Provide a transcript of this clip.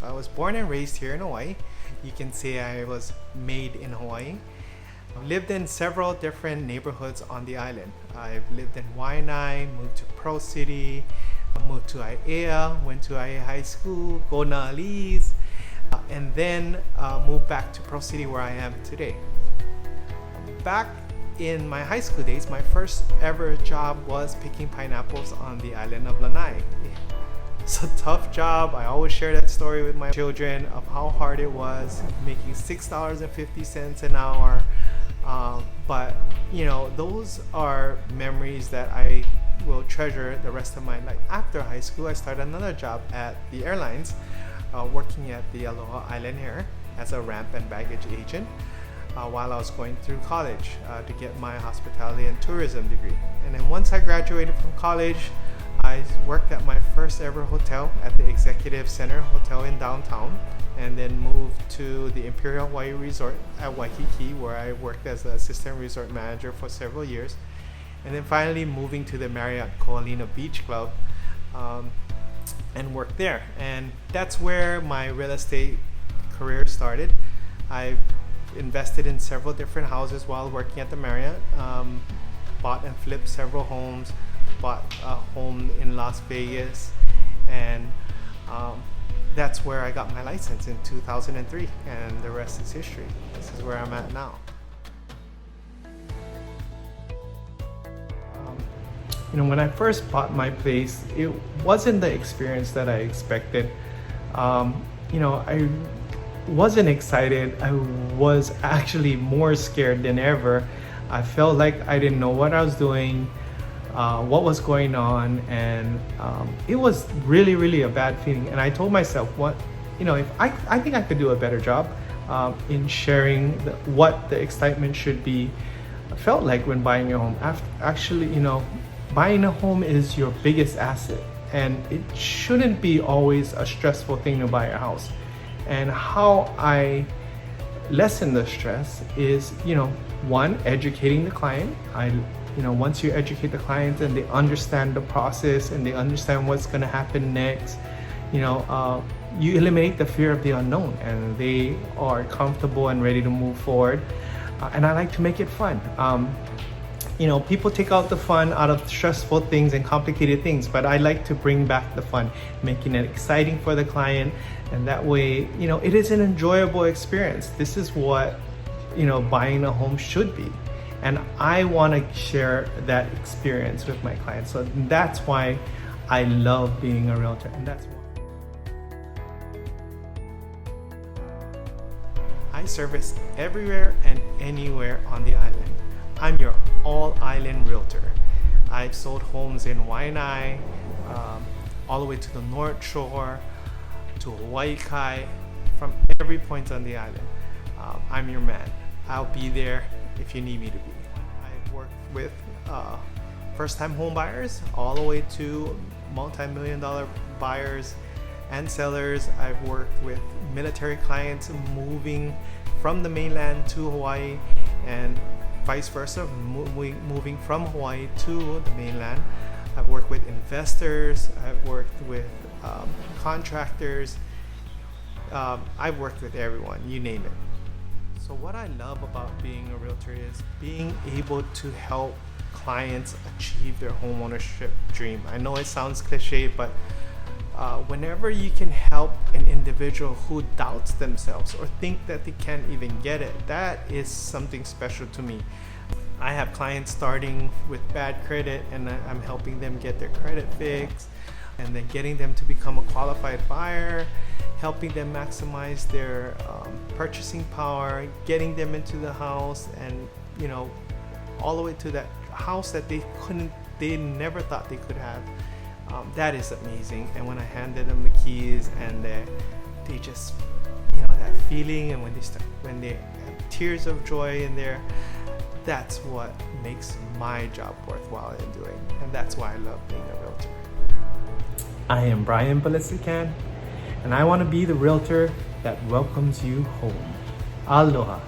I was born and raised here in Hawaii. You can say I was made in Hawaii. I've lived in several different neighborhoods on the island. I've lived in Waianae, moved to Pearl City, moved to Aiea, went to Aiea High School, go na Ali's, and then moved back to Pearl City where I am today. Back in my high school days, my first ever job was picking pineapples on the island of Lanai. It's a tough job. I always share that story with my children of how hard it was, making $6.50 an hour. But you know, those are memories that I will treasure the rest of my life. After high school, I started another job at the airlines, working at the Aloha Island here as a ramp and baggage agent while I was going through college to get my hospitality and tourism degree. And then once I graduated from college, I worked at my first ever hotel at the Executive Center Hotel in downtown, and then moved to the Imperial Hawaii Resort at Waikiki, where I worked as the assistant resort manager for several years, and then finally moving to the Marriott Ko'olina Beach Club and worked there. And that's where my real estate career started. I invested in several different houses while working at the Marriott, bought and flipped several homes, bought a home in Las Vegas, and that's where I got my license in 2003, and the rest is history. This is where I'm at now. You know, when I first bought my place, it wasn't the experience that I expected. You know, I wasn't excited. I was actually more scared than ever. I felt like I didn't know what I was doing, what was going on, and it was really a bad feeling. And I told myself, if I think I could do a better job in sharing what the excitement should be felt like when buying a home. Actually, you know, buying a home is your biggest asset, and it shouldn't be always a stressful thing to buy a house. And how I lessen the stress is, one, educating the client. Once you educate the client and they understand the process and they understand what's going to happen next, you eliminate the fear of the unknown, and they are comfortable and ready to move forward. And I like to make it fun. People take out the fun out of stressful things and complicated things, but I like to bring back the fun, making it exciting for the client, and that way, it is an enjoyable experience. This is what, buying a home should be. And I want to share that experience with my clients. So that's why I love being a realtor. And that's why I service everywhere and anywhere on the island. I'm your all-island realtor. I've sold homes in Waianae, all the way to the North Shore, to Hawaii Kai, from every point on the island. I'm your man. I'll be there if you need me to be. I've worked with first-time home buyers all the way to multi-million-dollar buyers and sellers. I've worked with military clients moving from the mainland to Hawaii, and vice versa, moving from Hawaii to the mainland. I've worked with investors. I've worked with contractors. I've worked with everyone, you name it. So what I love about being a realtor is being able to help clients achieve their homeownership dream. I know it sounds cliche, but whenever you can help an individual who doubts themselves or think that they can't even get it, that is something special to me. I have clients starting with bad credit, and I'm helping them get their credit fixed, and then getting them to become a qualified buyer, helping them maximize their purchasing power, getting them into the house, and all the way to that house that they never thought they could have. That is amazing. And when I handed them the keys, and they just, that feeling, and when they have tears of joy in there, that's what makes my job worthwhile in doing. And that's why I love being a realtor. I am Brian Balisican, and I want to be the realtor that welcomes you home. Aloha.